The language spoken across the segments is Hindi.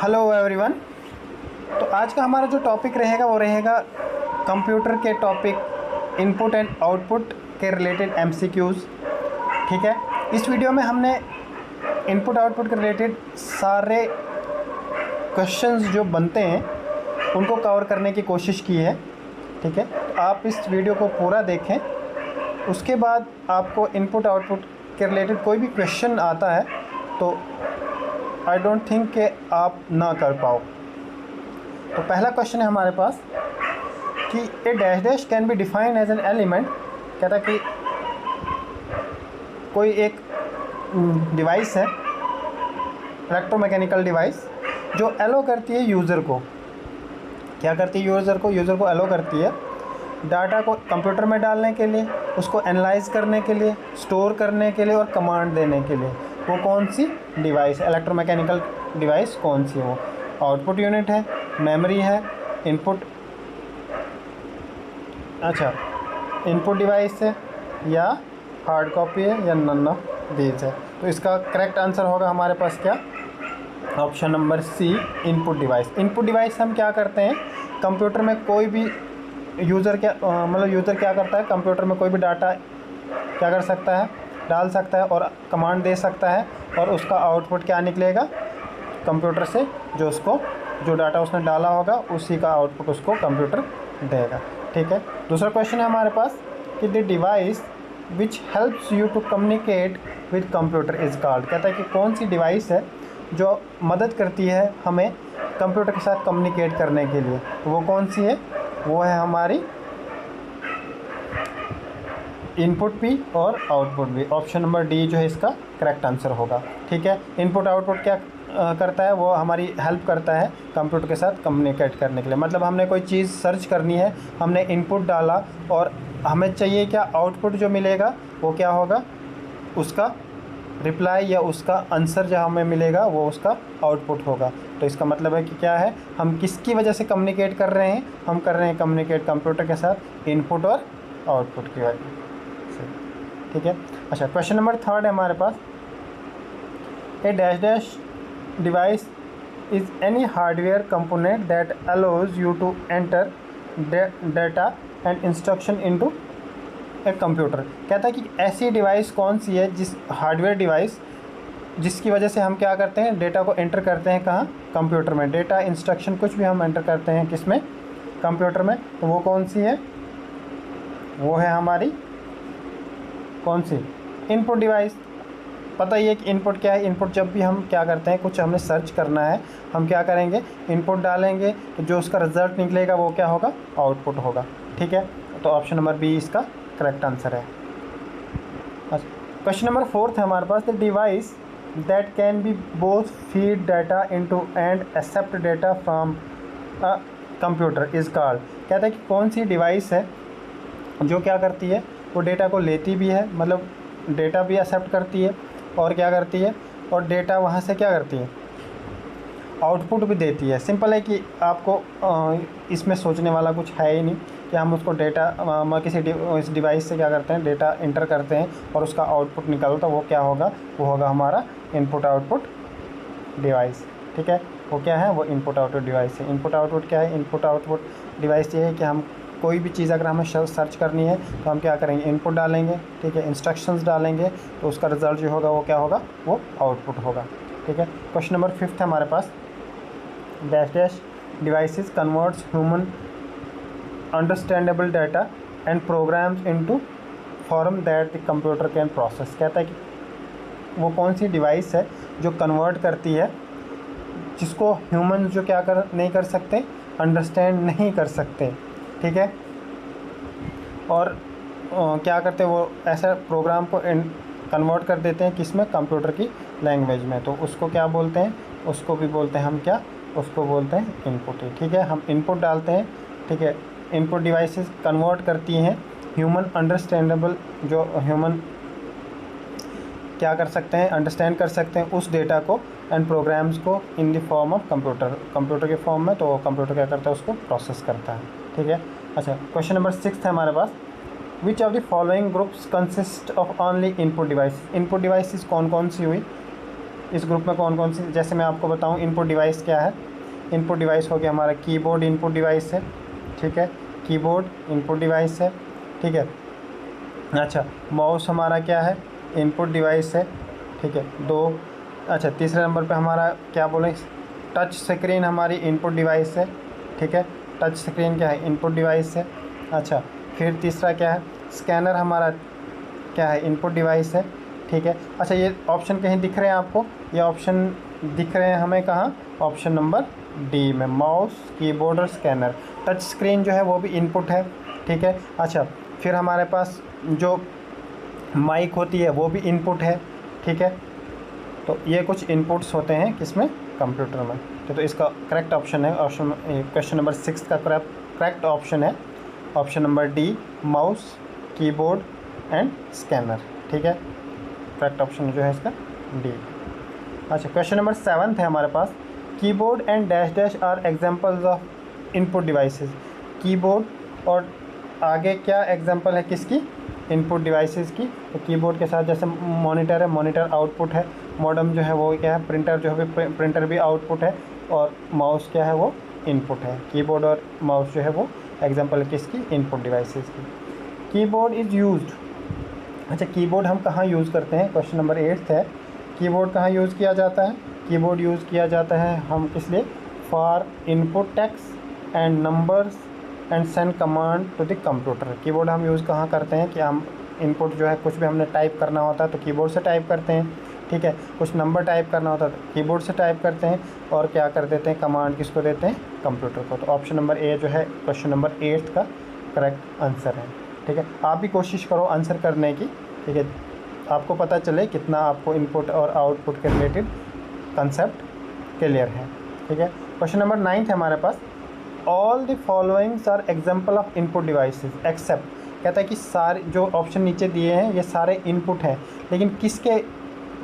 Hello everyone. तो आज का हमारा जो टॉपिक रहेगा वो रहेगा कंप्यूटर के टॉपिक इनपुट एंड आउटपुट के रिलेटेड एमसीक्यूज़। ठीक है, इस वीडियो में हमने इनपुट आउटपुट के रिलेटेड सारे क्वेश्चंस जो बनते हैं उनको कवर करने की कोशिश की है। ठीक है, तो आप इस वीडियो को पूरा देखें, उसके बाद आपको इनपुट आउटपुट के रिलेटेड कोई भी क्वेश्चन आता है तो आई डोंट थिंक कि आप ना कर पाओ। तो पहला क्वेश्चन है हमारे पास कि a dash dash can be defined as an element. कहता है कि कोई एक डिवाइस है, इलेक्ट्रोमैकेनिकल डिवाइस, जो एलो करती है यूज़र को। क्या करती है? यूज़र को एलो करती है डाटा को कंप्यूटर में डालने के लिए, उसको एनालाइज करने के लिए, स्टोर करने के लिए और कमांड देने के लिए। वो कौन सी डिवाइस है? इलेक्ट्रोमैकेनिकल डिवाइस कौन सी है वो? आउटपुट यूनिट है, मेमोरी है, इनपुट इनपुट डिवाइस है, या हार्ड कॉपी है, या नन ऑफ दीज है। तो इसका करेक्ट आंसर होगा हमारे पास क्या? Option number C, input device. Input device हम क्या करते हैं? कंप्यूटर में कोई भी यूज़र क्या करता है? कंप्यूटर में कोई भी डाटा क्या कर सकता है? डाल सकता है और कमांड दे सकता है, और उसका आउटपुट क्या निकलेगा कंप्यूटर से? जो डाटा उसने डाला होगा उसी का आउटपुट उसको कंप्यूटर देगा। ठीक है, दूसरा क्वेश्चन है हमारे पास कि the device which helps you to communicate with computer is called. कहता है कि कौन सी डिवाइस है जो मदद करती है हमें कंप्यूटर के साथ कम्युनिकेट करने के लिए? वो कौन सी है? वो है हमारी इनपुट भी और आउटपुट भी। ऑप्शन नंबर डी जो है इसका करेक्ट आंसर होगा। ठीक है, इनपुट आउटपुट क्या करता है? वो हमारी हेल्प करता है कंप्यूटर के साथ कम्युनिकेट करने के लिए। मतलब हमने कोई चीज़ सर्च करनी है, हमने इनपुट डाला और हमें चाहिए क्या? आउटपुट जो मिलेगा वो क्या होगा? उसका रिप्लाई या उसका आंसर जो हमें मिलेगा वो उसका आउटपुट होगा। तो इसका मतलब है कि क्या है, हम किसकी वजह से कम्युनिकेट कर रहे हैं? हम कर रहे हैं कम्युनिकेट कंप्यूटर के साथ इनपुट और आउटपुट की वजह से। ठीक है, अच्छा, क्वेश्चन नंबर थर्ड है हमारे पास। A dash dash device is any hardware component that allows you to enter data and instruction into a computer. कहता है कि ऐसी डिवाइस कौन सी है, जिस हार्डवेयर डिवाइस जिसकी वजह से हम क्या करते हैं? डेटा को एंटर करते हैं कहाँ? कंप्यूटर में। डेटा, इंस्ट्रक्शन कुछ भी हम एंटर करते हैं किस में? कंप्यूटर में। तो वो कौन सी है? वो है हमारी कौन सी? Input device. पता ही है कि इनपुट क्या है। इनपुट जब भी हम क्या करते हैं, कुछ हमने सर्च करना है, हम क्या करेंगे? इनपुट डालेंगे, तो जो उसका रिज़ल्ट निकलेगा वो क्या होगा? आउटपुट होगा। ठीक है, तो ऑप्शन नंबर बी इसका करेक्ट आंसर है। क्वेश्चन नंबर फोर्थ है हमारे पास। The device that can be both feed data into and accept data from a computer is called. कहता है कि कौन सी डिवाइस है जो क्या करती है? वो डेटा को लेती भी है, मतलब डेटा भी एक्सेप्ट करती है, और क्या करती है? और डेटा वहाँ से क्या करती है? आउटपुट भी देती है। सिंपल है कि आपको इसमें सोचने वाला कुछ है ही नहीं कि हम उसको डेटा किसी इस डिवाइस से क्या करते हैं? डेटा इंटर करते हैं और उसका आउटपुट निकालता, वो क्या होगा? वो होगा हमारा इनपुट आउटपुट डिवाइस। ठीक है, वो क्या है? वो इनपुट आउटपुट डिवाइस है। इनपुट आउटपुट क्या है? इनपुट आउटपुट डिवाइस ये है कि हम कोई भी चीज़ अगर हमें सर्च करनी है तो हम क्या करेंगे? इनपुट डालेंगे, ठीक है, इंस्ट्रक्शंस डालेंगे, तो उसका रिज़ल्ट जो होगा वो क्या होगा? वो आउटपुट होगा। ठीक है, क्वेश्चन नंबर फिफ्थ है हमारे पास। Dash dash devices converts human understandable data and programs into form that the computer can process. कहता है कि वो कौन सी डिवाइस है जो कन्वर्ट करती है, जिसको ह्यूमन जो क्या नहीं कर सकते? अंडरस्टैंड नहीं कर सकते। ठीक है, और क्या करते हैं? वो ऐसा प्रोग्राम को कन्वर्ट कर देते हैं किस में? कंप्यूटर की लैंग्वेज में। तो उसको क्या बोलते हैं? उसको भी बोलते हैं हम क्या? उसको बोलते हैं इनपुट ही। ठीक है, हम इनपुट डालते हैं, ठीक है, इनपुट डिवाइसेस कन्वर्ट करती हैं ह्यूमन अंडरस्टैंडेबल, जो ह्यूमन क्या कर सकते हैं? अंडरस्टैंड कर सकते हैं उस डेटा को एंड प्रोग्राम्स को in the form of computer के फॉर्म में। तो कंप्यूटर क्या करता है? उसको प्रोसेस करता है। ठीक है, अच्छा, क्वेश्चन नंबर सिक्स है हमारे पास। Which of the following groups consist of only input device. Input devices कौन कौन सी हुई? इस ग्रुप में कौन कौन सी, जैसे मैं आपको बताऊं इनपुट डिवाइस क्या है। इनपुट डिवाइस हो गया हमारा कीबोर्ड, इनपुट डिवाइस है, ठीक है, कीबोर्ड इनपुट डिवाइस है, ठीक है। अच्छा, माउस हमारा क्या है, इनपुट डिवाइस है, ठीक है, दो। अच्छा, तीसरे नंबर पे हमारा क्या बोलें, टच स्क्रीन हमारी इनपुट डिवाइस है, ठीक है, टच स्क्रीन क्या है, इनपुट डिवाइस है। अच्छा, फिर तीसरा क्या है, स्कैनर हमारा क्या है, इनपुट डिवाइस है, ठीक है। अच्छा, ये ऑप्शन कहीं दिख रहे हैं आपको, ये ऑप्शन दिख रहे हैं हमें कहाँ, ऑप्शन नंबर डी में, माउस, कीबोर्ड और स्कैनर। टच स्क्रीन जो है वो भी इनपुट है, ठीक है। अच्छा, फिर हमारे पास जो माइक होती है वो भी इनपुट है, ठीक है। तो ये कुछ इनपुट्स होते हैं किसमें, कंप्यूटर में। तो इसका करेक्ट ऑप्शन है, ऑप्शन क्वेश्चन नंबर 6 का करेक्ट ऑप्शन है option number D, mouse, keyboard and scanner, ठीक है। करेक्ट ऑप्शन जो है इसका डी। अच्छा, क्वेश्चन नंबर 7 है हमारे पास, keyboard and dash dash are examples of input devices. Keyboard और आगे क्या एग्जांपल है किसकी, इनपुट डिवाइसेस की। तो कीबोर्ड के साथ जैसे मॉनिटर है, मॉनिटर आउटपुट है, मॉडम जो है वो क्या है, प्रिंटर जो है, प्रिंटर भी आउटपुट है, और माउस क्या है, वो इनपुट है। कीबोर्ड और माउस जो है वो एग्जांपल है किसकी, इनपुट डिवाइसेस की। Keyboard is used. अच्छा, कीबोर्ड हम कहाँ यूज़ करते हैं, क्वेश्चन नंबर 8 है, कीबोर्ड कहाँ यूज़ किया जाता है। कीबोर्ड यूज़ किया जाता है हम किस लिए, for input text and numbers and send command to the computer. Keyboard हम यूज़ कहाँ करते हैं कि हम इनपुट जो है कुछ भी हमने टाइप करना होता है तो कीबोर्ड से टाइप करते हैं, ठीक है। कुछ नंबर टाइप करना होता है तो कीबोर्ड से टाइप करते हैं, और क्या कर देते हैं, कमांड किसको देते हैं, कंप्यूटर को। तो ऑप्शन नंबर ए जो है क्वेश्चन नंबर 8 का करेक्ट आंसर है, ठीक है। आप भी कोशिश करो आंसर करने की, ठीक है, आपको पता चले कितना आपको इनपुट और आउटपुट के रिलेटेड कंसेप्ट क्लियर है, ठीक है। क्वेश्चन नंबर 9 है हमारे पास, all the followings are example of input devices except. कहता है कि सारे जो ऑप्शन नीचे दिए हैं ये सारे इनपुट हैं, लेकिन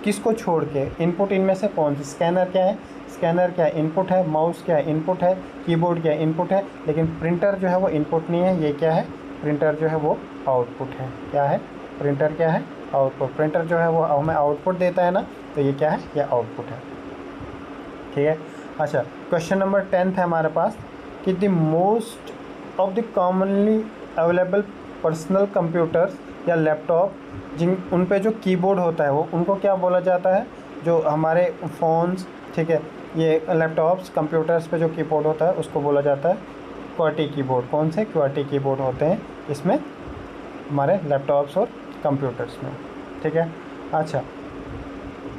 किसको छोड़ के, इनपुट इनमें से कौन सी, स्कैनर क्या है, स्कैनर क्या है, इनपुट है, माउस क्या है, इनपुट है, कीबोर्ड क्या है, इनपुट है, लेकिन प्रिंटर जो है वो इनपुट नहीं है, ये क्या है, प्रिंटर जो है वो आउटपुट है। क्या है, प्रिंटर क्या है, आउटपुट। प्रिंटर जो है वो हमें आउटपुट देता है ना, तो ये क्या है, ये आउटपुट है, ठीक है। अच्छा, क्वेश्चन नंबर 10 है हमारे पास कि the most of the commonly available personal computers या लैपटॉप जिन उन पे जो कीबोर्ड होता है वो उनको क्या बोला जाता है, जो हमारे फ़ोन्स, ठीक है, ये लैपटॉप्स कंप्यूटर्स पे जो कीबोर्ड होता है उसको बोला जाता है क्वार्टी कीबोर्ड। कौन से क्वार्टी कीबोर्ड होते हैं इसमें, हमारे लैपटॉप्स और कंप्यूटर्स में, ठीक है। अच्छा,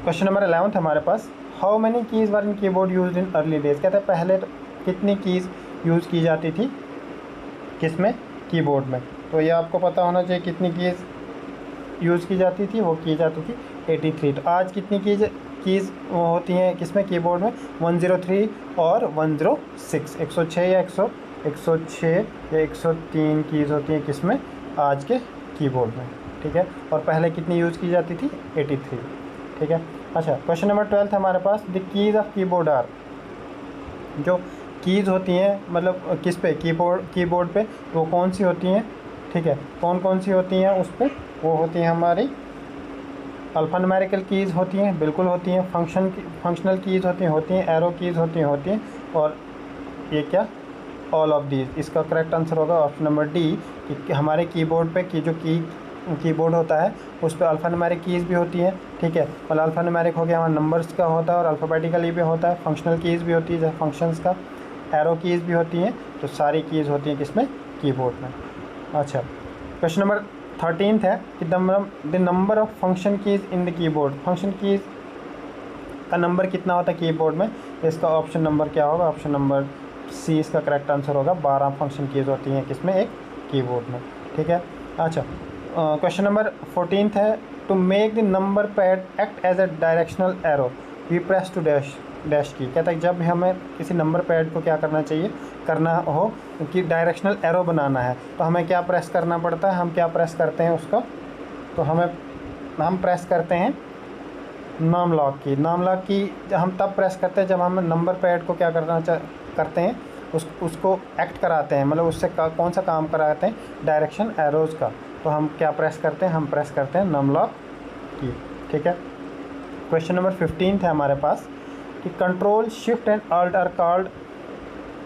क्वेश्चन नंबर 11 हमारे पास, how many keys were in keyboard used in early days. कहते हैं पहले कितनी कीज़ यूज़ की जाती थी किसमें, कीबोर्ड में। तो ये आपको पता होना चाहिए कितनी कीज़ यूज़ की जाती थी, वो की जाती थी 83। तो आज कितनी कीज़ होती हैं किसमें, कीबोर्ड में, 103 और 106, 106 या 106 या 103 कीज़ होती हैं किसमें, आज के कीबोर्ड में, ठीक है। और पहले कितनी यूज़ की जाती थी, 83, ठीक है। अच्छा, क्वेश्चन नंबर 12 हमारे पास, the keys of keyboard are. जो कीज़ होती हैं मतलब किस पे, कीबोर्ड पे, वो कौन सी होती हैं, ठीक है, कौन कौन सी होती हैं उस पर, वो होती हैं हमारी अल्फ़ान्यूमेरिकल कीज़ होती हैं, बिल्कुल होती हैं, फंक्शनल कीज़ होती हैं, एरो कीज़ होती हैं, और ये क्या, ऑल ऑफ दीज। इसका करेक्ट आंसर होगा ऑप्शन नंबर डी, कि हमारे कीबोर्ड पे की जो कीबोर्ड होता है उस पर अल्फ़ान्यूमेरिक कीज़ भी होती हैं, ठीक है। और अल्फ़ान्यूमेरिक हो गया हमारा नंबर्स का होता है, और अल्फ़ाबेटिकली भी होता है, फंक्शनल कीज़ भी होती है जैसे फंक्शंस का, एरो कीज़ भी होती हैं। तो सारी कीज़ होती हैं किसमें, कीबोर्ड में। अच्छा, क्वेश्चन नंबर 13 है कि the number of function keys in the keyboard. Function keys का नंबर कितना होता है कीबोर्ड में, इसका ऑप्शन नंबर क्या होगा, ऑप्शन नंबर सी इसका करेक्ट आंसर होगा। 12 फंक्शन कीज़ होती हैं किसमें, एक कीबोर्ड में, ठीक है। अच्छा, क्वेश्चन नंबर 14 है, to make the number pad act as a directional arrow we press to dash key. कहता है जब हमें किसी नंबर पैड को क्या करना चाहिए, करना हो कि डायरेक्शनल एरो बनाना है, तो हमें क्या प्रेस करना पड़ता है, हम क्या प्रेस करते हैं उसको, तो हम प्रेस करते हैं नाम लॉक की हम तब प्रेस करते हैं जब हम नंबर पैड को क्या करते हैं, उसको एक्ट कराते हैं, मतलब उससे कौन सा काम कराते हैं, डायरेक्शन एरोज़ का। तो हम क्या प्रेस करते हैं, हम प्रेस करते हैं नम लॉक की, ठीक है। क्वेश्चन नंबर 15 है हमारे पास कि control shift and alt are called,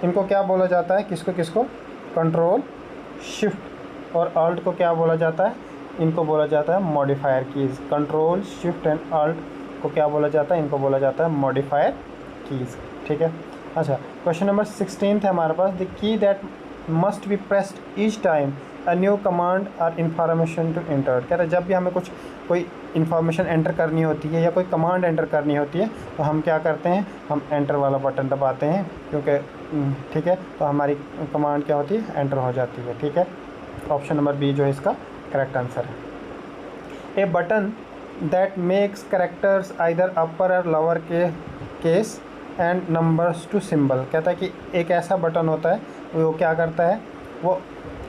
इनको क्या बोला जाता है, किसको किसको, कंट्रोल शिफ्ट और अल्ट को क्या बोला जाता है, इनको बोला जाता है modifier keys. Control shift and alt को क्या बोला जाता है, इनको बोला जाता है मॉडिफायर कीज़। ठीक है। अच्छा, क्वेश्चन नंबर 16 है हमारे पास, the key that must be pressed each time a new command or information to enter. कहते हैं जब भी हमें कोई इन्फॉर्मेशन एंटर करनी होती है या कोई कमांड एंटर करनी होती है तो हम क्या करते हैं, हम एंटर वाला बटन दबाते हैं, क्योंकि ठीक है, तो हमारी कमांड क्या होती है, एंटर हो जाती है। ठीक है, ऑप्शन नंबर बी जो है इसका करेक्ट आंसर है। A button that makes characters either upper or lower के case and numbers to symbol. कहता है कि एक ऐसा बटन होता है वो क्या करता है, वो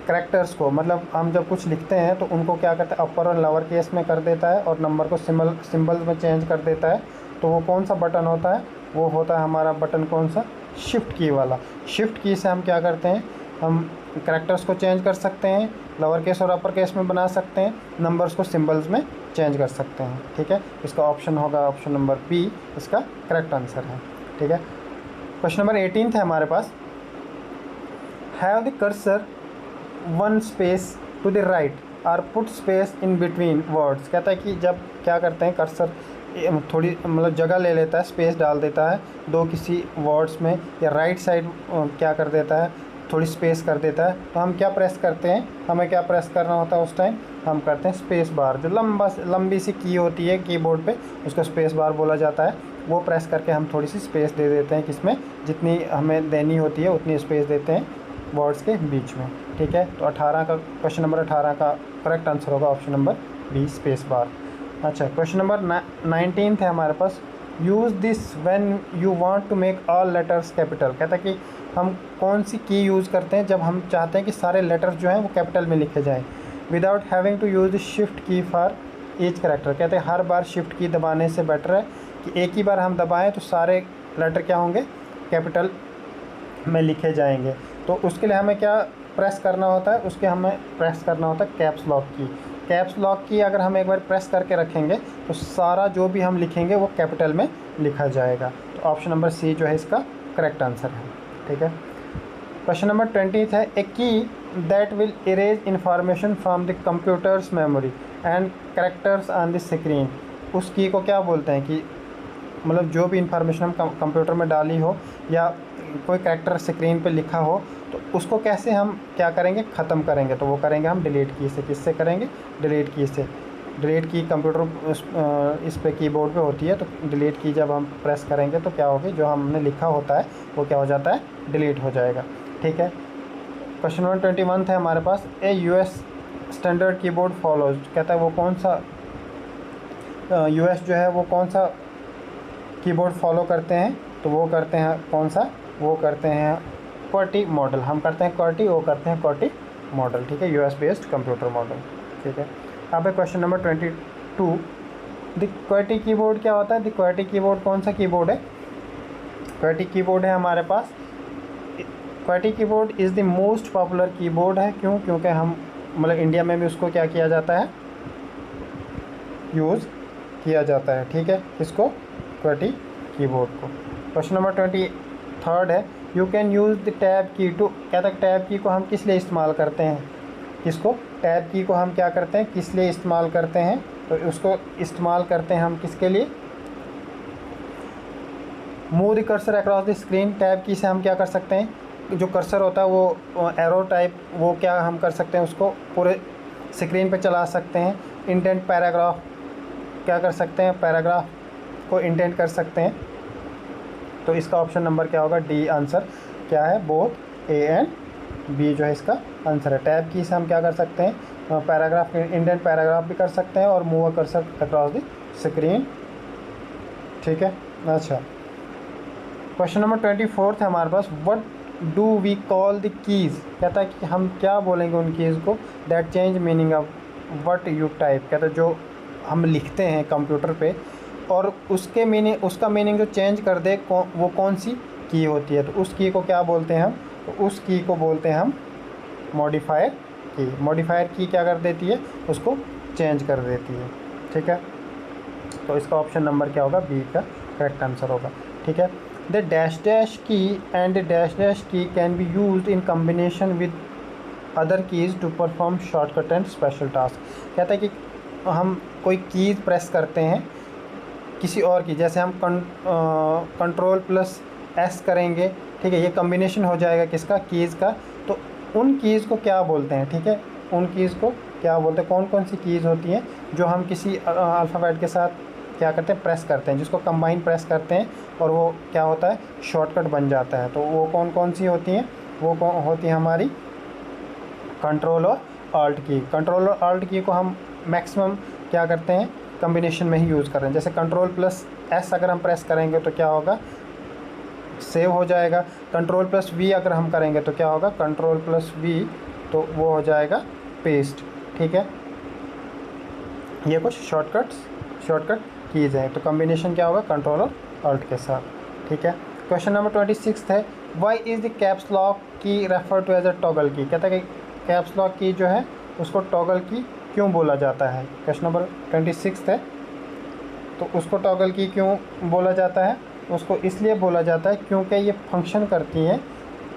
करेक्टर्स को, मतलब हम जब कुछ लिखते हैं तो उनको क्या करता है, अपर और लोअर केस में कर देता है और नंबर को सिंबल्स में चेंज कर देता है। तो वो कौन सा बटन होता है, वो होता है हमारा बटन कौन सा, शिफ्ट की वाला। शिफ्ट की से हम क्या करते हैं, हम करेक्टर्स को चेंज कर सकते हैं, लोअर केस और अपर केस में बना सकते हैं, नंबर्स को सिंबल्स में चेंज कर सकते हैं। ठीक है, इसका ऑप्शन होगा ऑप्शन नंबर बी, इसका करेक्ट आंसर है। ठीक है, क्वेश्चन नंबर 18 है हमारे पास, have the cursor one space to the right or put space in between words. कहता है कि जब क्या करते हैं, कर्सर थोड़ी मतलब जगह ले लेता है, स्पेस डाल देता है दो किसी वर्ड्स में, या राइट साइड क्या कर देता है, थोड़ी स्पेस कर देता है, तो हम क्या प्रेस करते हैं, हमें क्या प्रेस करना होता है उस टाइम, हम करते हैं स्पेस बार। जो लंबी सी की होती है कीबोर्ड पे, उसको स्पेस बार बोला जाता है। वो प्रेस करके हम थोड़ी सी स्पेस दे देते हैं, किसमें, जितनी हमें देनी होती है उतनी स्पेस देते हैं वर्ड्स के बीच में। ठीक है, तो 18 का क्वेश्चन नंबर 18 का करेक्ट आंसर होगा option number B, space bar. अच्छा, क्वेश्चन नंबर 19 है हमारे पास, use this when you want to make all letters capital. कहता है कि हम कौन सी की यूज़ करते हैं जब हम चाहते हैं कि सारे लेटर्स जो हैं वो कैपिटल में लिखे जाएँ, without having to use the shift key for each character. कहते हैं हर बार शिफ्ट की दबाने से बेटर है कि एक ही बार हम दबाएं तो सारे लेटर क्या होंगे, कैपिटल में लिखे जाएंगे। तो उसके लिए हमें क्या प्रेस करना होता है, उसके हमें प्रेस करना होता है कैप्स लॉक की। कैप्स लॉक की अगर हम एक बार प्रेस करके रखेंगे तो सारा जो भी हम लिखेंगे वो कैपिटल में लिखा जाएगा। तो ऑप्शन नंबर सी जो है इसका करेक्ट आंसर है। ठीक है, क्वेश्चन नंबर 20 है, ए की that will erase information from the computers memory and characters on the screen. उस की को क्या बोलते हैं कि मतलब जो भी इंफॉर्मेशन हम कंप्यूटर में डाली हो या कोई कैरेक्टर स्क्रीन पे लिखा हो तो उसको कैसे हम क्या करेंगे, ख़त्म करेंगे। तो वो करेंगे हम डिलीट की से। किससे करेंगे, डिलीट की से। डिलीट की कंप्यूटर इस पे कीबोर्ड पे होती है, तो डिलीट की जब हम प्रेस करेंगे तो क्या होगी, जो हमने लिखा होता है वो क्या हो जाता है, डिलीट हो जाएगा। ठीक है, क्वेश्चन नंबर 21 है हमारे पास, ए यूएस स्टैंडर्ड कीबोर्ड फॉलोज। कहता है वो कौन सा यूएस जो है वो कौन सा कीबोर्ड फॉलो करते हैं, तो वो करते हैं कौन सा, वो करते हैं QWERTY मॉडल। हम करते हैं QWERTY, वो करते हैं QWERTY मॉडल। ठीक है, यूएस बेस्ड कंप्यूटर मॉडल। ठीक है, अब है question number 22, the QWERTY keyboard क्या होता है। द QWERTY कीबोर्ड कौन सा कीबोर्ड है, QWERTY कीबोर्ड है हमारे पास। QWERTY keyboard is the most popular keyboard है। क्यों, क्योंकि हम मतलब इंडिया में भी उसको क्या किया जाता है, यूज़ किया जाता है। ठीक है, इसको QWERTY कीबोर्ड को। क्वेश्चन नंबर 23 है, you can use the tab की टू। कहता है टैब की को हम किस लिए इस्तेमाल करते हैं, किसको, टैब की को हम क्या करते हैं, किस लिए इस्तेमाल करते हैं, तो उसको इस्तेमाल करते हैं हम किसके लिए, move the cursor across the screen. Tab की से हम क्या कर सकते हैं, जो कर्सर होता है वो एरो टाइप, वो क्या हम कर सकते हैं, उसको पूरे स्क्रीन पे चला सकते हैं। इंडेंट पैराग्राफ क्या कर सकते हैं, पैराग्राफ को इंडेंट कर सकते हैं। तो इसका ऑप्शन नंबर क्या होगा, डी आंसर क्या है, बोथ ए एंड बी जो है इसका आंसर है। टैब की से हम क्या कर सकते हैं, पैराग्राफ, इंडेंट पैराग्राफ भी कर सकते हैं और move cursor across the screen. ठीक है, अच्छा, क्वेश्चन नंबर 24 है हमारे पास, what do we call the keys. कहता है कि हम क्या बोलेंगे उन कीज़ को, that change meaning of what you type. कहता है जो हम लिखते हैं कंप्यूटर पे और उसके मीनिंग, उसका मीनिंग जो चेंज कर दे वो कौन सी की होती है, तो उस की को क्या बोलते हैं हम, तो उस की को बोलते हैं हम मॉडिफायर की। मॉडिफायर की क्या कर देती है, उसको चेंज कर देती है। ठीक है, तो इसका ऑप्शन नंबर क्या होगा, बी का करेक्ट आंसर होगा। ठीक है। The dash dash key and dash dash key can be use in combination with other keys to perform shortcut and special task. कहता है कि हम कोई कीज़ प्रेस करते हैं किसी और की, जैसे हम कंट्रोल प्लस एस करेंगे, ठीक है, ये कम्बिनेशन हो जाएगा किसका, कीज़ का। तो उन कीज़ को क्या बोलते हैं, ठीक है, उन कीज़ को क्या बोलते हैं, कौन कौन सी कीज़ होती हैं जो हम किसी अल्फ़ाबेट के साथ क्या करते हैं, प्रेस करते हैं, जिसको कंबाइन प्रेस करते हैं और वो क्या होता है, शॉर्टकट बन जाता है। तो वो कौन कौन सी होती हैं, वो कौन होती हैं हमारी कंट्रोल और ऑल्ट की। कंट्रोल और ऑल्ट की को हम मैक्सिमम क्या करते हैं, कम्बिनेशन में ही यूज़ कर रहे हैं। जैसे कंट्रोल प्लस एस अगर हम प्रेस करेंगे तो क्या होगा, सेव हो जाएगा। कंट्रोल प्लस वी अगर हम करेंगे तो क्या होगा, कंट्रोल प्लस वी, तो वो हो जाएगा पेस्ट। ठीक है, ये कुछ शॉर्टकट कीज़ हैं। तो कम्बिनेशन क्या होगा, कंट्रोल और ऑल्ट के साथ। ठीक है। क्वेश्चन नंबर 26 है, why is the caps lock key refer to as a toggle key. कहता है कि कैप्स लॉक की जो है उसको टॉगल की क्यों बोला जाता है। क्वेश्चन नंबर 26 है, तो उसको टॉगल की क्यों बोला जाता है, उसको इसलिए बोला जाता है क्योंकि ये फंक्शन करती हैं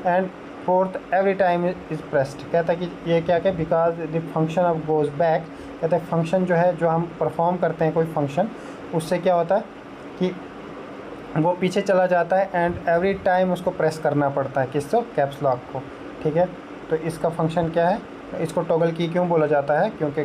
and fourth every time is pressed. कहता है कि ये क्या क्या, because the function of goes back. कहते हैं फंक्शन जो है, जो हम परफॉर्म करते हैं कोई फंक्शन, उससे क्या होता है कि वो पीछे चला जाता है एंड एवरी टाइम उसको प्रेस करना पड़ता है, किसको, कैप्स लॉक को। ठीक है, तो इसका फंक्शन क्या है, इसको टॉगल की क्यों बोला जाता है, क्योंकि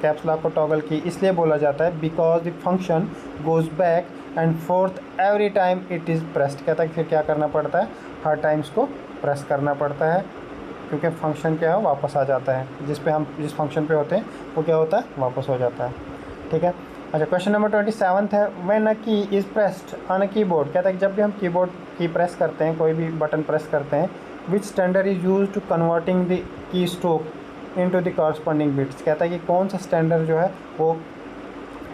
कैप्स लॉक को टॉगल की इसलिए बोला जाता है because the function goes back and fourth every time it is pressed. कहता है कि फिर क्या करना पड़ता है, हर टाइम इसको प्रेस करना पड़ता है, क्योंकि फंक्शन क्या है, वापस आ जाता है, जिस फंक्शन पे होते हैं वो क्या होता है, वापस हो जाता है। ठीक है। अच्छा, क्वेश्चन नंबर 27 है, व्हेन अ की is pressed on a keyboard. कहता है कि जब भी हम कीबोर्ड की प्रेस करते हैं, कोई भी बटन प्रेस करते हैं, which standard is use to converting the key stroke into the corresponding bits. कहता है कि कौन सा स्टैंडर्ड जो है वो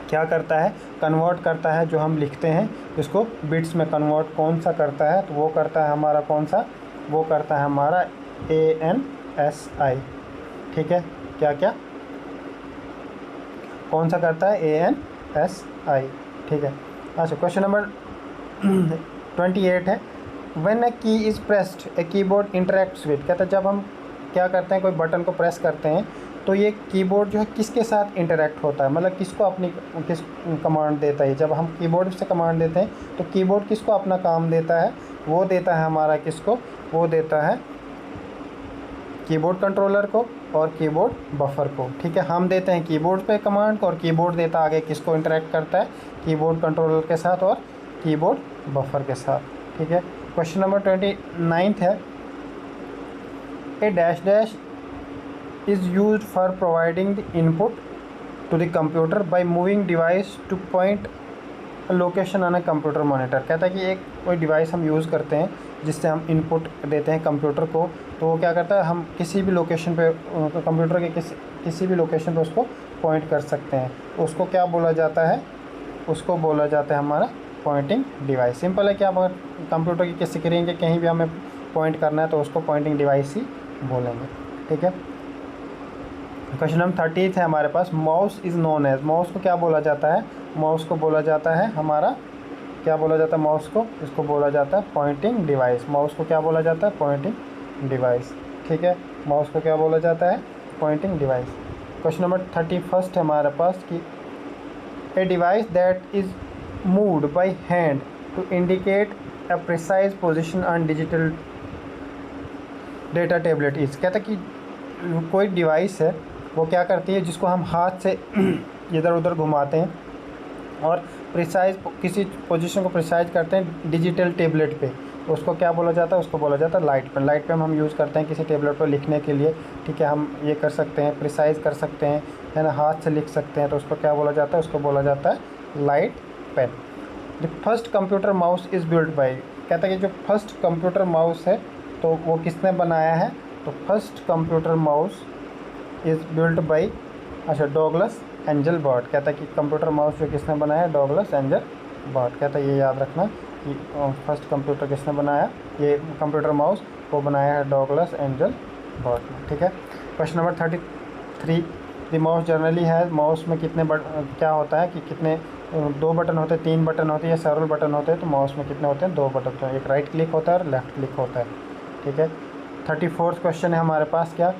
क्या करता है, कन्वर्ट करता है, जो हम लिखते हैं इसको बिट्स में कन्वर्ट कौन सा करता है, तो वो करता है हमारा कौन सा, वो करता है हमारा ANSI। ठीक है, क्या क्या, कौन सा करता है, ANSI। ठीक है। अच्छा, क्वेश्चन नंबर 28 है, व्हेन अ की is pressed a keyboard interacts with. कहता है जब हम क्या करते हैं, कोई बटन को प्रेस करते हैं, तो ये कीबोर्ड जो है किसके साथ इंटरेक्ट होता है, मतलब किसको अपनी किस कमांड देता है। जब हम कीबोर्ड से कमांड देते हैं तो कीबोर्ड किसको अपना काम देता है, वो देता है हमारा किसको, वो देता है कीबोर्ड कंट्रोलर को और कीबोर्ड बफर को। ठीक है, हम देते हैं कीबोर्ड पे कमांड को और कीबोर्ड देता आगे किसको, इंटरेक्ट करता है कीबोर्ड कंट्रोलर के साथ और कीबोर्ड बफर के साथ। ठीक है। क्वेश्चन नंबर 29 है, a dash dash is used for providing the input to the computer by moving device to point a location on a computer monitor। कहता है कि एक कोई डिवाइस हम यूज़ करते हैं जिससे हम इनपुट देते हैं कंप्यूटर को, तो वो क्या करता है, हम किसी भी लोकेशन पे कंप्यूटर के किसी भी लोकेशन पे उसको पॉइंट कर सकते हैं। उसको क्या बोला जाता है, उसको बोला जाता है हमारा पॉइंटिंग डिवाइस। सिंपल है कि आप अगर कंप्यूटर की किसी स्क्रीन के कहीं भी हमें पॉइंट करना है तो उसको पॉइंटिंग डिवाइस ही बोलेंगे। ठीक है। क्वेश्चन नंबर 30 है हमारे पास, mouse is known as. Mouse को क्या बोला जाता है, माउस को बोला जाता है हमारा, क्या बोला जाता है माउस को, इसको बोला जाता है पॉइंटिंग डिवाइस। माउस को क्या बोला जाता है, पॉइंटिंग डिवाइस। ठीक है, माउस को क्या बोला जाता है, पॉइंटिंग डिवाइस। क्वेश्चन नंबर 31 है हमारे पास कि a device that is moved by hand to indicate a precise position on digital data tablet is. कहता है कि कोई डिवाइस है वो क्या करती है, जिसको हम हाथ से इधर उधर घुमाते हैं और प्रिसाइज किसी पोजीशन को प्रिसाइज करते हैं डिजिटल टेबलेट पे, तो उसको क्या बोला जाता है, उसको बोला जाता है लाइट पेन। लाइट पेन हम यूज़ करते हैं किसी टेबलेट पर लिखने के लिए। ठीक है, हम ये कर सकते हैं, प्रिसाइज कर सकते हैं, है ना, हाथ से लिख सकते हैं, तो उसको क्या बोला जाता है, उसको बोला जाता है light pen. The first computer mouse is built by. कहता है कि जो फर्स्ट कंप्यूटर माउस है तो वो किसने बनाया है, तो first computer mouse is built by, अच्छा, डॉगलस एंजल बर्ट। कहता है कि कंप्यूटर माउस जो किसने बनाया है, डॉगलस एंजल बर्ट। कहता है ये याद रखना कि फर्स्ट कंप्यूटर किसने बनाया, ये कंप्यूटर माउस को बनाया है डॉगलस एंजल बर्ट ने। ठीक है। Question number 33, the mouse generally है, माउस में कितने क्या होता है कि कितने दो बटन होते हैं, 3 बटन होते हैं या सेवरल बटन होते हैं, तो माउस में कितने होते हैं? 2 बटन होते हैं, एक राइट क्लिक होता है और लेफ्ट क्लिक होता है। ठीक है। 34th क्वेश्चन है हमारे पास, क्या?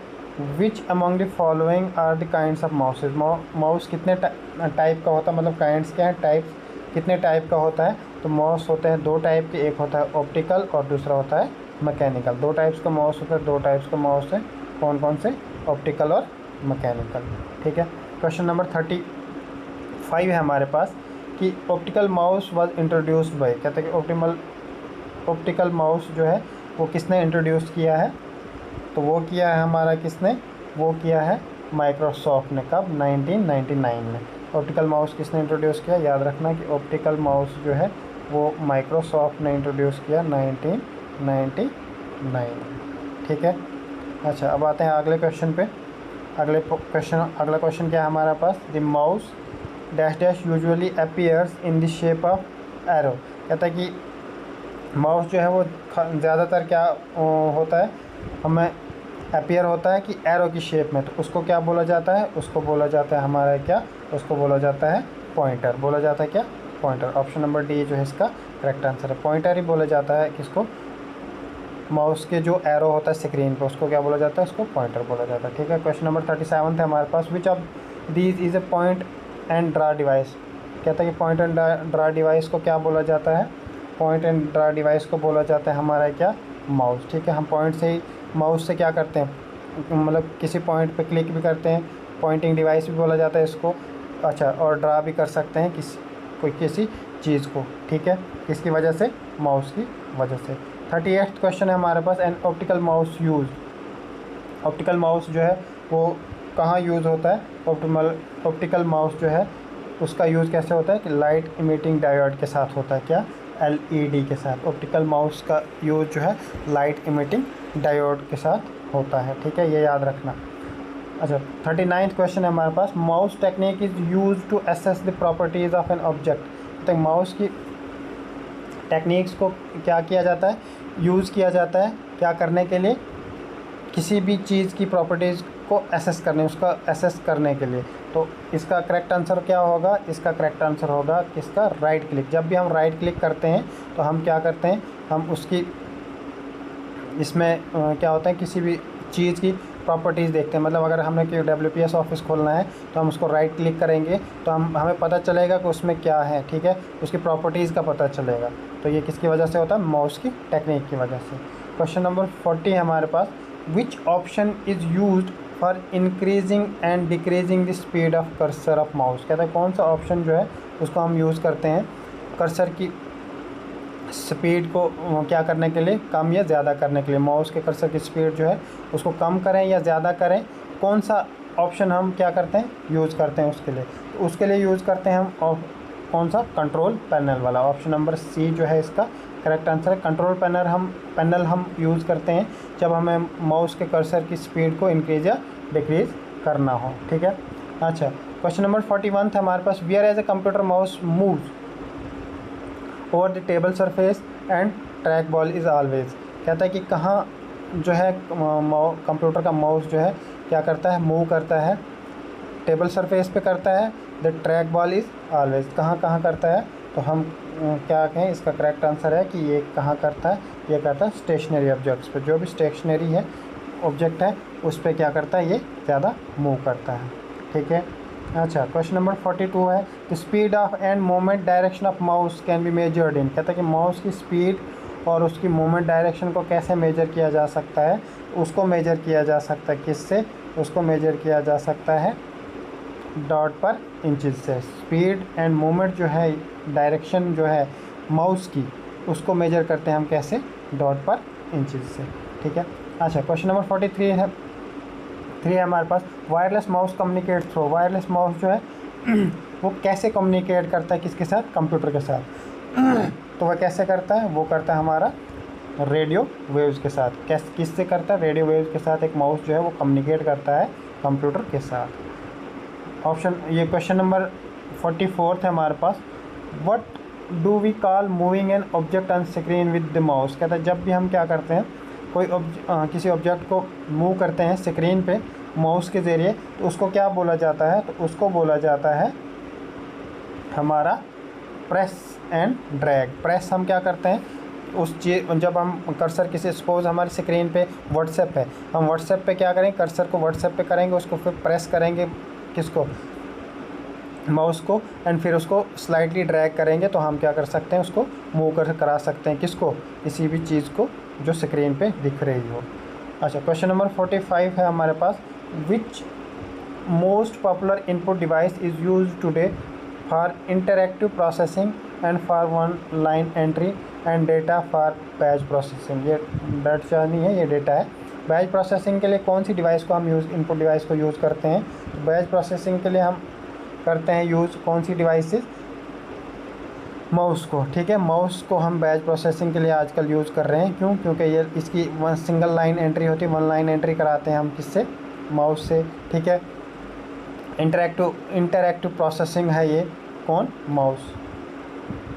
Which among the following are the kinds of mouses? Mouse कितने टाइप का होता है, मतलब काइंड्स क्या है, टाइप्स कितने टाइप का होता है? तो माउस होते हैं 2 टाइप के, एक होता है ऑप्टिकल और दूसरा होता है मैकेनिकल। 2 टाइप्स का माउस होता है, 2 टाइप्स का माउस है। कौन कौन से? ऑप्टिकल और मैकेनिकल। ठीक है। क्वेश्चन नंबर 35 है हमारे पास कि optical mouse was introduced by, कहते हैं कि ऑप्टिकल माउस जो है वो किसने इंट्रोड्यूस किया है? तो वो किया है हमारा किसने? वो किया है माइक्रोसॉफ्ट ने। कब? 1999 में। ऑप्टिकल माउस किसने इंट्रोड्यूस किया? याद रखना कि ऑप्टिकल माउस जो है वो माइक्रोसॉफ्ट ने इंट्रोड्यूस किया 1999। ठीक है। अच्छा, अब आते हैं अगले क्वेश्चन पे। अगला क्वेश्चन क्या है हमारे पास? The mouse dash dash usually appears in the shape of arrow. कहता है कि माउस जो है वो ज़्यादातर क्या होता है, हमें अपीयर होता है कि एरो की शेप में। तो उसको क्या बोला जाता है? उसको बोला जाता है हमारा क्या? उसको बोला जाता है पॉइंटर। बोला जाता है क्या? पॉइंटर। ऑप्शन नंबर डी जो है इसका करेक्ट आंसर है। पॉइंटर ही बोला जाता है किसको? माउस के जो एरो होता है स्क्रीन पर, उसको क्या बोला जाता है? उसको पॉइंटर बोला जाता है। ठीक है। क्वेश्चन नंबर 37 है हमारे पास। Which of these is a point and draw device? कहता है कि पॉइंट एंड ड्रा डिवाइस को क्या बोला जाता है? पॉइंट एंड ड्रा डिवाइस को बोला जाता है हमारा क्या? माउस। ठीक है। हम पॉइंट से ही माउस से क्या करते हैं, मतलब किसी पॉइंट पे क्लिक भी करते हैं, पॉइंटिंग डिवाइस भी बोला जाता है इसको। अच्छा, और ड्रा भी कर सकते हैं किसी चीज़ को। ठीक है। किसकी वजह से? माउस की वजह से। 38th क्वेश्चन है हमारे पास। An optical mouse use. Optical mouse जो है वो कहाँ यूज़ होता है? ऑप्टिकल माउस जो है उसका यूज़ कैसे होता है कि लाइट इमिटिंग डायोड के साथ होता है। क्या? LED के साथ। ऑप्टिकल माउस का यूज़ जो है लाइट इमिटिंग डायोड के साथ होता है। ठीक है, ये याद रखना। अच्छा, 39th क्वेश्चन है हमारे पास। Mouse technique is use to access the properties of an object. तो माउस की टेक्निक्स को क्या किया जाता है? यूज़ किया जाता है क्या करने के लिए? किसी भी चीज़ की प्रॉपर्टीज़ को असेस करने, उसका असेस करने के लिए। तो इसका करेक्ट आंसर क्या होगा? इसका करेक्ट आंसर होगा किसका? Right click. जब भी हम राइट क्लिक करते हैं तो हम क्या करते हैं? हम उसकी इसमें क्या होता है, किसी भी चीज़ की प्रॉपर्टीज़ देखते हैं। मतलब अगर हमने कोई WPS ऑफिस खोलना है तो हम उसको राइट क्लिक करेंगे तो हमें पता चलेगा कि उसमें क्या है। ठीक है, उसकी प्रॉपर्टीज़ का पता चलेगा। तो ये किसकी वजह से होता है? माउस की टेक्निक की वजह से। क्वेश्चन नंबर 40 है हमारे पास। Which option is used for increasing and decreasing the speed of cursor of mouse? कहते हैं कौन सा ऑप्शन जो है उसको हम यूज़ करते हैं कर्सर की स्पीड को क्या करने के लिए? कम या ज़्यादा करने के लिए। माउस के कर्सर की स्पीड जो है उसको कम करें या ज़्यादा करें, कौन सा ऑप्शन हम क्या करते हैं? यूज़ करते हैं उसके लिए। तो उसके लिए यूज़ करते हैं हम कौन सा? कंट्रोल पैनल वाला। ऑप्शन नंबर सी जो है इसका करेक्ट आंसर है। कंट्रोल पैनल हम यूज़ करते हैं जब हमें माउस के कर्सर की स्पीड को इंक्रीज या डिक्रीज़ करना हो। ठीक है। अच्छा, क्वेश्चन नंबर 41 था हमारे पास। Where as a computer mouse moves over the table surface and track ball is always. कहता है कि कहाँ जो है कंप्यूटर का माउस जो है क्या करता है? मूव करता है। टेबल सरफेस पे करता है। The track ball is always कहाँ कहाँ करता है? तो हम क्या कहें? इसका करेक्ट आंसर है कि ये कहाँ करता है? ये करता है स्टेशनरी ऑब्जेक्ट्स पे। जो भी स्टेशनरी है ऑब्जेक्ट है उस पर क्या करता है? ये ज़्यादा मूव करता है। ठीक है। अच्छा, क्वेश्चन नंबर 42 है। The speed of end moment direction of mouse can be measured in. कहता है कि माउस की स्पीड और उसकी मूवमेंट डायरेक्शन को कैसे मेजर किया जा सकता है? उसको मेजर किया जा सकता है किससे? उसको मेजर किया जा सकता है डॉट पर इंचज़ से। स्पीड एंड मूवमेंट जो है, डायरेक्शन जो है माउस की, उसको मेजर करते हैं हम कैसे? डॉट पर इंचज़ से। ठीक है। अच्छा, क्वेश्चन नंबर 43 है हमारे पास। Wireless mouse communicate through. Wireless mouse जो है वो कैसे कम्युनिकेट करता है? किसके साथ? कंप्यूटर के साथ। तो वह कैसे करता है? वो करता है हमारा रेडियो वेव्स के साथ। किससे करता है? रेडियो वेव्स के साथ एक माउस जो है वो कम्युनिकेट करता है कंप्यूटर के साथ। ऑप्शन ये क्वेश्चन नंबर 44 है हमारे पास। What do we call moving an object on screen with the mouse? कहता है जब भी हम क्या करते हैं, कोई किसी ऑब्जेक्ट को मूव करते हैं स्क्रीन पे माउस के ज़रिए, तो उसको क्या बोला जाता है? तो उसको बोला जाता है हमारा प्रेस एंड ड्रैग। प्रेस हम क्या करते हैं, उस चीज़ जब हम कर्सर किसी, सपोज हमारी स्क्रीन पे व्हाट्सएप है, हम व्हाट्सएप पे क्या करेंगे, कर्सर को व्हाट्सएप पे करेंगे, उसको फिर प्रेस करेंगे, किसको, माउस को, एंड फिर उसको स्लाइटली ड्रैग करेंगे तो हम क्या कर सकते हैं, उसको मूव करा सकते हैं, किसको, किसी भी चीज़ को जो स्क्रीन पे दिख रही हो। अच्छा, क्वेश्चन नंबर 45 है हमारे पास, which most popular input device is use today for interactive processing and for one line entry and data for batch processing. ये डेटा नहीं है, ये डेटा है। बैच प्रोसेसिंग के लिए कौन सी डिवाइस को हम इनपुट डिवाइस को यूज़ करते हैं, तो बैच प्रोसेसिंग के लिए हम करते हैं यूज़ कौन सी डिवाइसेस, माउस को। ठीक है, माउस को हम बैच प्रोसेसिंग के लिए आजकल यूज़ कर रहे हैं। क्यों? क्योंकि ये इसकी वन सिंगल लाइन एंट्री होती है, वन लाइन एंट्री कराते हैं हम किससे, माउस से। ठीक है, इंटरैक्टिव प्रोसेसिंग है ये कौन, माउस।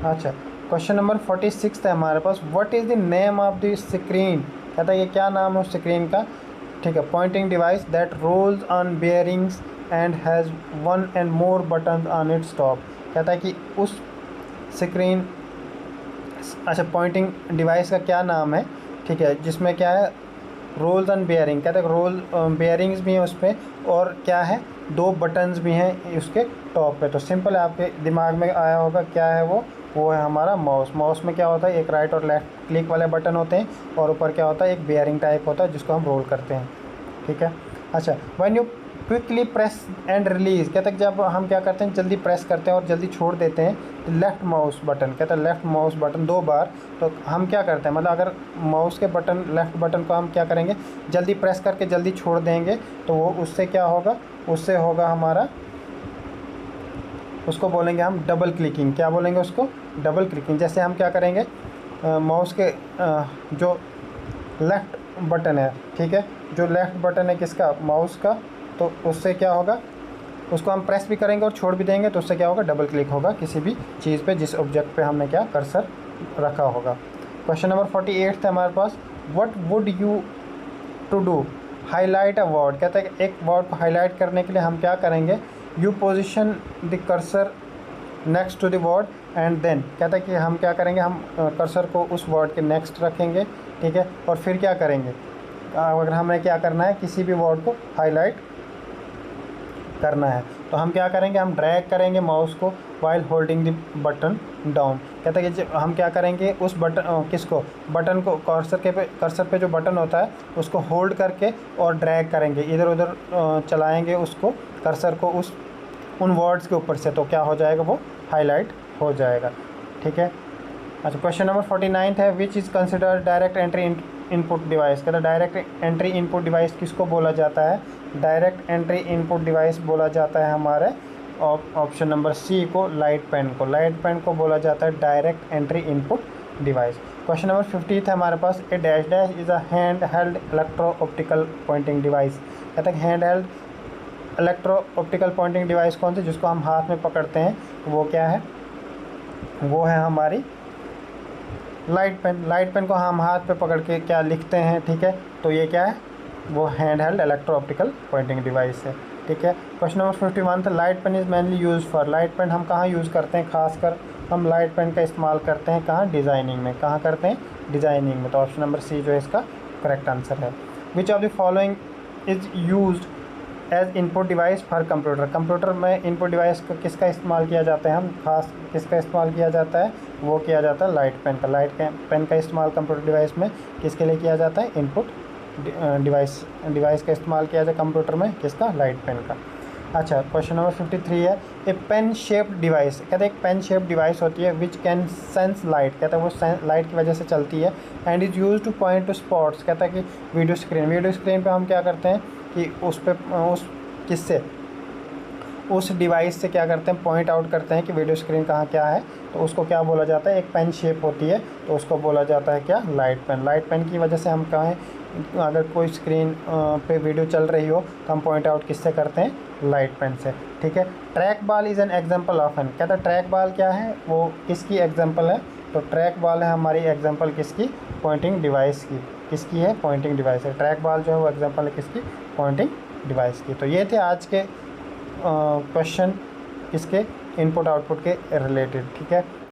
अच्छा, क्वेश्चन नंबर 46 है हमारे पास, what is the name of the screen. कहता है ये क्या नाम है उस स्क्रीन का। ठीक है, pointing device that rolls on bearings and has one and more button on its top. कहता है कि उस स्क्रीन, अच्छा, पॉइंटिंग डिवाइस का क्या नाम है, ठीक है, जिसमें क्या है, रोल्स ऑन बेयरिंग। कहते हैं रोल बेयरिंग्स भी हैं उस पर, और क्या है, दो बटन्स भी हैं उसके टॉप पे। तो सिंपल है, आपके दिमाग में आया होगा क्या है वो है हमारा माउस। माउस में क्या होता है, एक राइट और लेफ़्ट क्लिक वाले बटन होते हैं, और ऊपर क्या होता है, एक बेयरिंग टाइप होता है जिसको हम रोल करते हैं। ठीक है, अच्छा, when you quickly press and release, कहते हैं जब हम क्या करते हैं, जल्दी प्रेस करते हैं और जल्दी छोड़ देते हैं, तो लेफ़्ट माउस बटन, कहते हैं लेफ़्ट माउस बटन 2 बार, तो हम क्या करते हैं, मतलब अगर माउस के बटन, लेफ़्ट बटन को हम क्या करेंगे, जल्दी प्रेस करके जल्दी छोड़ देंगे, तो वो उससे क्या होगा, उससे होगा हमारा, उसको बोलेंगे हम डबल क्लिकिंग। क्या बोलेंगे उसको, डबल क्लिकिंग। जैसे हम क्या करेंगे, माउस के जो लेफ़्ट बटन है, ठीक है, जो लेफ़्ट बटन है किसका, माउस का, तो उससे क्या होगा, उसको हम प्रेस भी करेंगे और छोड़ भी देंगे, तो उससे क्या होगा, डबल क्लिक होगा किसी भी चीज़ पे जिस ऑब्जेक्ट पे हमने क्या कर्सर रखा होगा। क्वेश्चन नंबर 48 है हमारे पास, what would you to do highlight a word. कहता है कि एक वर्ड को हाईलाइट करने के लिए हम क्या करेंगे, you position the cursor next to the word and then, कहता है कि हम क्या करेंगे, हम कर्सर को उस वर्ड के नेक्स्ट रखेंगे। ठीक है, और फिर क्या करेंगे, अगर हमें क्या करना है, किसी भी वर्ड को हाईलाइट करना है, तो हम क्या करेंगे, हम ड्रैग करेंगे माउस को while holding the button down. कहता है कि हम क्या करेंगे, उस बटन किसको, बटन को, कर्सर पे जो बटन होता है उसको होल्ड करके और ड्रैग करेंगे, इधर उधर चलाएंगे उसको, कर्सर को उन वर्ड्स के ऊपर से, तो क्या हो जाएगा, वो हाईलाइट हो जाएगा। ठीक है, अच्छा, क्वेश्चन नंबर 49 है, which is considered direct entry input device. कहता है डायरेक्ट एंट्री इनपुट डिवाइस किसको बोला जाता है, डायरेक्ट एंट्री इनपुट डिवाइस बोला जाता है हमारे ऑप्शन नंबर सी को, लाइट पेन को। लाइट पेन को बोला जाता है direct entry input device. Question number 50 है हमारे पास, a dash dash is a hand held electro optical pointing device. कहता है hand held electro optical pointing device कौन सी, जिसको हम हाथ में पकड़ते हैं, वो क्या है, वो है हमारी लाइट पेन। लाइट पेन को हम हाथ पे पकड़ के क्या लिखते हैं, ठीक है, तो ये क्या है, वो hand held electro optical pointing device है। ठीक है, क्वेश्चन नंबर 51 था, light pen is mainly use for. Light pen हम कहाँ यूज़ करते हैं, खासकर हम लाइट पेन का इस्तेमाल करते हैं कहाँ, डिज़ाइनिंग में। कहाँ करते हैं, डिज़ाइनिंग में। तो ऑप्शन नंबर सी जो है इसका करेक्ट आंसर है। Which of the following is used as input device for computer. Computer में इनपुट डिवाइस को किसका इस्तेमाल किया जाता है, हम खास किसका इस्तेमाल किया जाता है, वो किया जाता है लाइट पेन का। लाइट पेन का इस्तेमाल कंप्यूटर डिवाइस में किसके लिए किया जाता है, इनपुट डिवाइस का इस्तेमाल किया जाता है कंप्यूटर में, किसका, लाइट पेन का। अच्छा, क्वेश्चन नंबर 53 है, ए पेन शेप्ड डिवाइस। कहते हैं एक पेन शेप्ड डिवाइस होती है विच कैन सेंस लाइट। कहता है वो लाइट की वजह से चलती है, and is use two point two spots. कहता है कि वीडियो स्क्रीन पे हम क्या करते हैं कि उस किससे, उस डिवाइस से क्या करते हैं, पॉइंट आउट करते हैं कि वीडियो स्क्रीन कहाँ क्या है, तो उसको क्या बोला जाता है, एक पेन शेप होती है, तो उसको बोला जाता है क्या, लाइट पेन। लाइट पेन की वजह से हम कहें, अगर कोई स्क्रीन पे वीडियो चल रही हो तो हम पॉइंट आउट किससे करते हैं, लाइट पेन से। ठीक है, track ball is an example of an. कहता है ट्रैक बॉल क्या है, वो किसकी एग्जाम्पल है, तो ट्रैक बॉल है हमारी एग्जाम्पल किसकी, पॉइंटिंग डिवाइस की। किसकी है, पॉइंटिंग डिवाइस है। ट्रैक बॉल जो है वो एग्जाम्पल है किसकी, पॉइंटिंग डिवाइस की। तो ये थे आज के क्वेश्चन किसके, इनपुट आउटपुट के रिलेटेड। ठीक है।